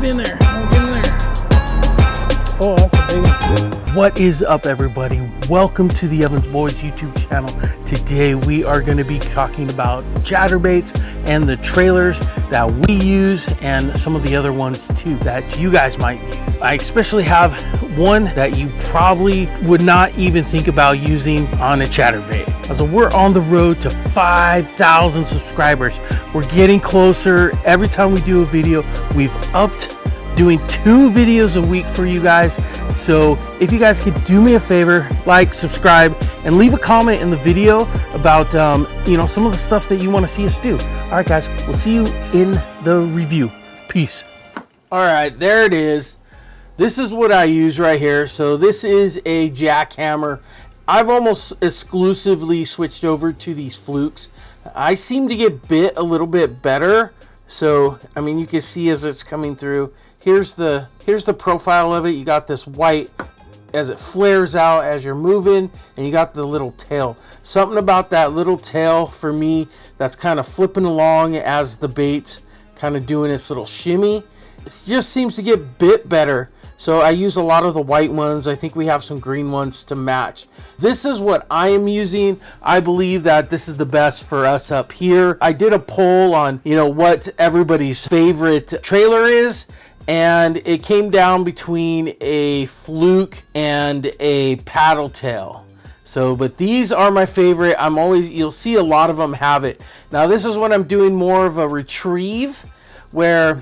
in there. Oh, get in there. Oh, that's a big one. What is up, everybody? Welcome to the Evans Boys YouTube channel. Today we are going to be talking about chatterbaits and the trailers that we use and some of the other ones too that you guys might use. I especially have one that you probably would not even think about using on a chatterbait. So we're on the road to 5,000 subscribers. We're getting closer. Every time we do a video, we've upped doing 2 videos a week for you guys. So if you guys could do me a favor, like, subscribe, and leave a comment in the video about some of the stuff that you want to see us do. All right, guys, we'll see you in the review. Peace. All right, there it is. This is what I use right here. So this is a jackhammer. I've almost exclusively switched over to these flukes. I seem to get bit a little bit better. So, I mean, you can see as it's coming through. Here's the profile of it. You got this white as it flares out as you're moving, and you got the little tail. Something about that little tail for me that's kind of flipping along as the bait's kind of doing its little shimmy. It just seems to get bit better. So I use a lot of the white ones. I think we have some green ones to match. This is what I am using. I believe that this is the best for us up here. I did a poll on, what everybody's favorite trailer is, and it came down between a fluke and a paddle tail. So, but these are my favorite. You'll see a lot of them have it. Now this is when I'm doing more of a retrieve, where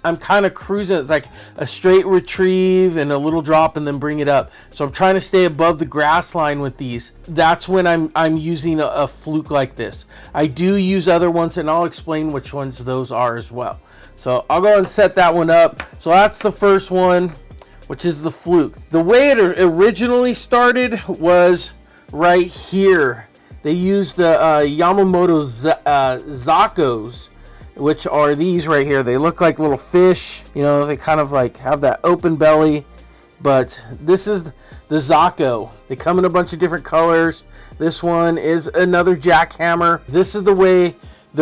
I'm kind of cruising. It's like a straight retrieve and a little drop and then bring it up. So I'm trying to stay above the grass line with these. That's when I'm using a fluke like this. I do use other ones, and I'll explain which ones those are as well. So I'll go and set that one up. So that's the first one, which is the fluke. The way it originally started was right here. They used the Yamamoto Zakos, which are these right here. They look like little fish. They kind of like have that open belly, but this is the Zako. They come in a bunch of different colors. This one is another jackhammer. This is the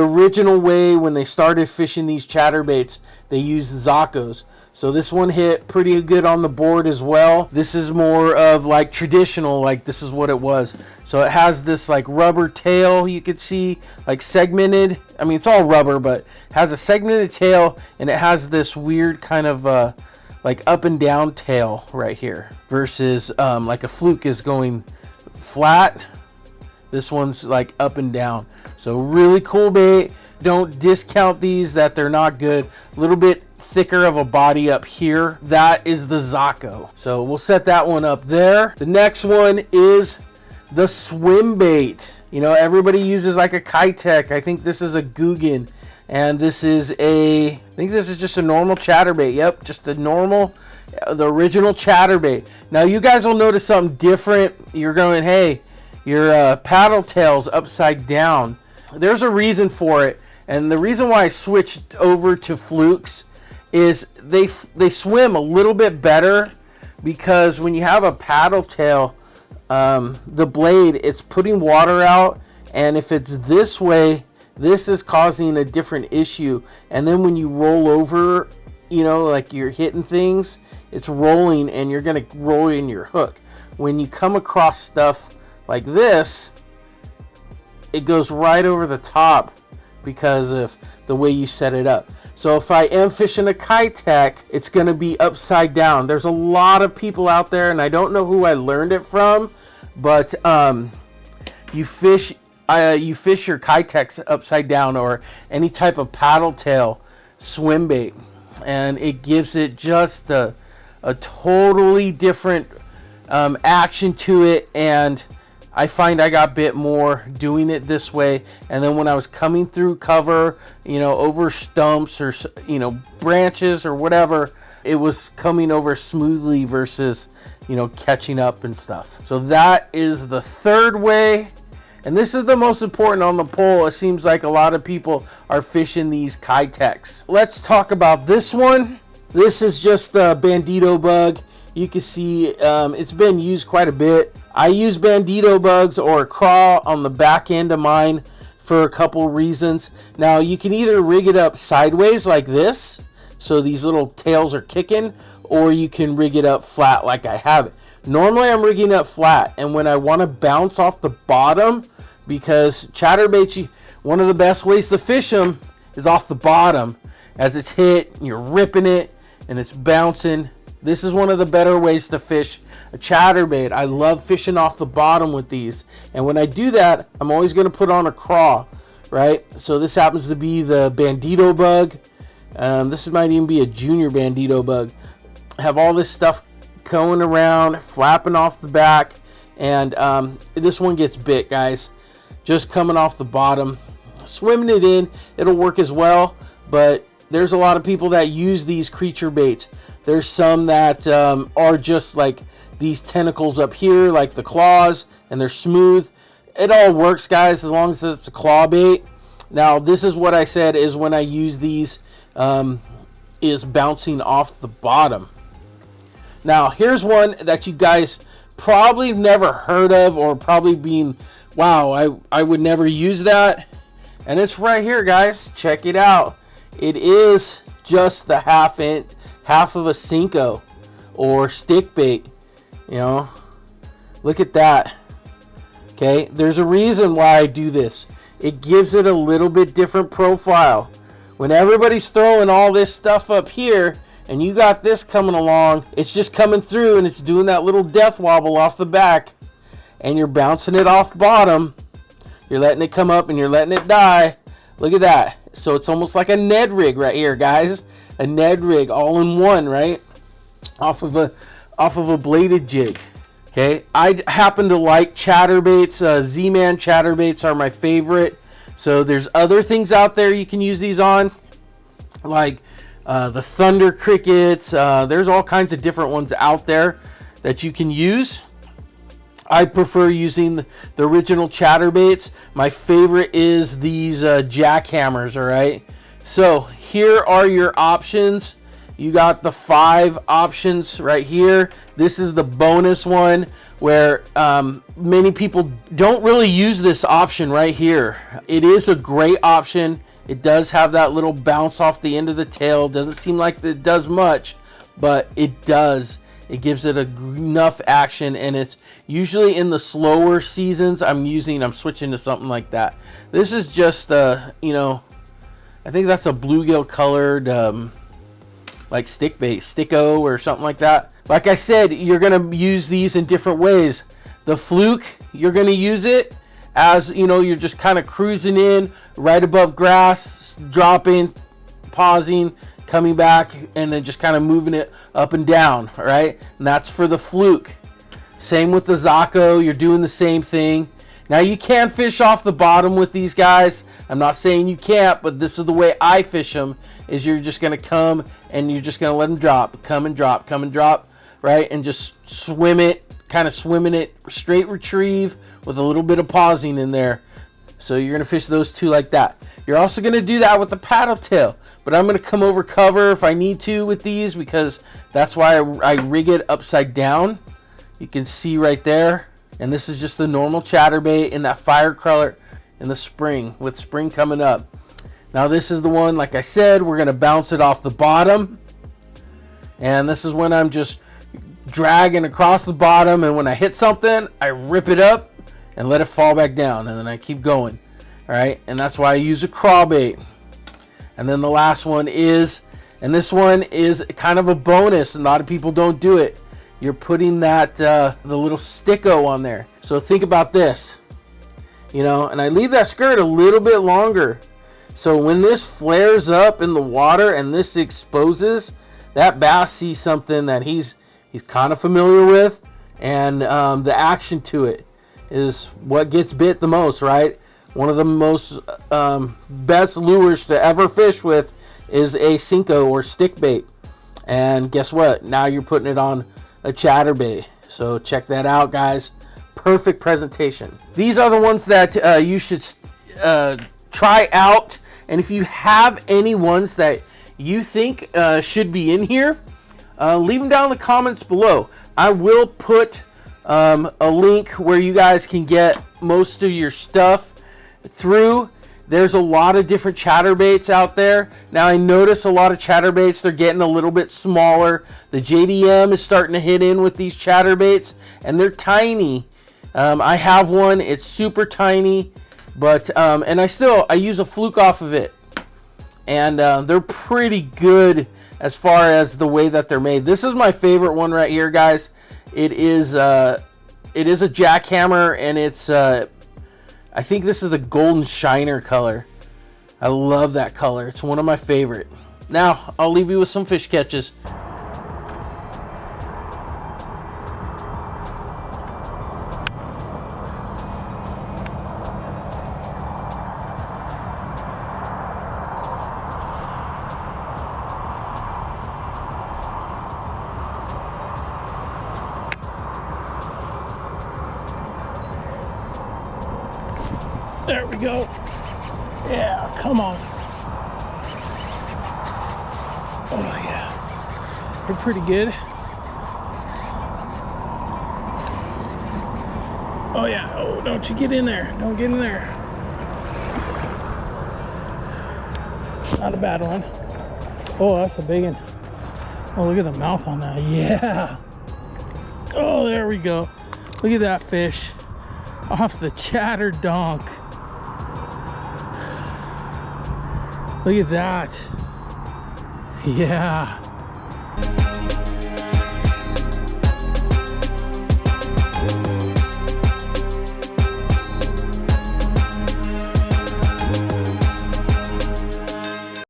original way when they started fishing these chatterbaits, they used Zakos. So this one hit pretty good on the board as well. This is more of like traditional, like this is what it was. So it has this like rubber tail, you could see, like segmented. I mean, it's all rubber, but it has a segmented tail, and it has this weird kind of like up and down tail right here, versus like a fluke is going flat. This one's like up and down. So really cool bait. Don't discount these, that they're not good. A little bit thicker of a body up here. That is the Zako. So we'll set that one up there. The next one is the swim bait. Everybody uses like a Kitek. I think this is a Guggen. And this is I think this is just a normal chatterbait. Yep, just the original chatterbait. Now you guys will notice something different. You're going, hey, your paddle tail's upside down. There's a reason for it, and the reason why I switched over to flukes is they swim a little bit better, because when you have a paddle tail, the blade, it's putting water out, and if it's this way, this is causing a different issue. And then when you roll over, like you're hitting things, it's rolling, and you're gonna roll in your hook. When you come across stuff like this, it goes right over the top because of the way you set it up. So if I am fishing a Kitek, it's going to be upside down. There's a lot of people out there, and I don't know who I learned it from, but you fish your Kiteks upside down, or any type of paddle tail swim bait, and it gives it just a totally different action to it. And I find I got bit more doing it this way. And then when I was coming through cover, over stumps or, branches or whatever, it was coming over smoothly versus, catching up and stuff. So that is the third way. And this is the most important on the poll. It seems like a lot of people are fishing these Kiteks. Let's talk about this one. This is just a Bandito bug. You can see it's been used quite a bit. I use Bandito bugs or a craw on the back end of mine for a couple reasons. Now you can either rig it up sideways like this, so these little tails are kicking, or you can rig it up flat like I have it. Normally I'm rigging up flat, and when I want to bounce off the bottom, because chatterbaits, one of the best ways to fish them is off the bottom. As it's hit, you're ripping it and it's bouncing. This is one of the better ways to fish a chatterbait. I love fishing off the bottom with these, and when I do that, I'm always going to put on a craw, right? So this happens to be the bandito bug. This might even be a junior bandito bug. Have all this stuff going around, flapping off the back, and this one gets bit, guys. Just coming off the bottom, swimming it in, it'll work as well. But there's a lot of people that use these creature baits. There's some that are just like these tentacles up here, like the claws, and they're smooth. It all works, guys, as long as it's a claw bait. Now, this is what I said is when I use these is bouncing off the bottom. Now, here's one that you guys probably never heard of, or probably being, wow, I would never use that. And it's right here, guys. Check it out. It is just the half of a Cinco or stick bait. You know, look at that. Okay, there's a reason why I do this. It gives it a little bit different profile. When everybody's throwing all this stuff up here, and you got this coming along, it's just coming through and it's doing that little death wobble off the back, and you're bouncing it off bottom. You're letting it come up and you're letting it die. Look at that. So it's almost like a Ned rig right here, guys. A Ned rig all in one, right? Off of a bladed jig. Okay, I happen to like chatterbaits. Z-Man chatterbaits are my favorite. So there's other things out there you can use these on, like the Thunder Crickets. There's all kinds of different ones out there that you can use. I prefer using the original chatterbaits. My favorite is these jackhammers, all right? So here are your options. You got the 5 options right here. This is the bonus one where many people don't really use this option right here. It is a great option. It does have that little bounce off the end of the tail. Doesn't seem like it does much, but it does. It gives it enough action, and it's usually in the slower seasons. I'm switching to something like that. This is just you know, I think that's a bluegill colored like stick bait, sticko or something like that. Like I said, you're gonna use these in different ways. The fluke, you're gonna use it as, you know, you're just kind of cruising in right above grass, dropping, pausing, coming back, and then just kind of moving it up and down, all right? And that's for the fluke. Same with the Zaco, you're doing the same thing. Now, you can fish off the bottom with these guys. I'm not saying you can't, but this is the way I fish them, is you're just gonna come and you're just gonna let them drop, come and drop, right? And just swim it, kind of swimming it, straight retrieve with a little bit of pausing in there. So you're gonna fish those two like that. You're also gonna do that with the paddle tail, but I'm gonna come over cover if I need to with these, because that's why I rig it upside down. You can see right there. And this is just the normal chatterbait in that fire color in the spring, with spring coming up. Now this is the one, like I said, we're gonna bounce it off the bottom. And this is when I'm just dragging across the bottom, and when I hit something, I rip it up and let it fall back down, and then I keep going. All right, and that's why I use a craw bait. And then the last one is, and this one is kind of a bonus, and a lot of people don't do it. You're putting that the little sticko on there. So think about this, you know, and I leave that skirt a little bit longer. So when this flares up in the water and this exposes, that bass sees something that he's kind of familiar with, and the action to it is what gets bit the most, right? One of the most best lures to ever fish with is a Cinco or stick bait. And guess what? Now you're putting it on a chatterbait. So check that out, guys. Perfect presentation. These are the ones that you should try out. And if you have any ones that you think should be in here, leave them down in the comments below. I will put a link where you guys can get most of your stuff through. There's a lot of different chatterbaits out there. Now I notice a lot of chatterbaits, they're getting a little bit smaller. The JDM is starting to hit in with these chatterbaits, and they're tiny. I have one, it's super tiny, but and I use a fluke off of it, and they're pretty good as far as the way that they're made. This is my favorite one right here, guys. It is a jackhammer, and it's I think this is the golden shiner color. I love that color. It's one of my favorite. Now I'll leave you with some fish catches. There we go. Yeah, come on. Oh yeah, they're pretty good. Oh yeah, oh, don't you get in there. Don't get in there. It's not a bad one. Oh, that's a big one. Oh, look at the mouth on that. Yeah. Oh, there we go. Look at that fish off the chatter donk. Look at that. Yeah.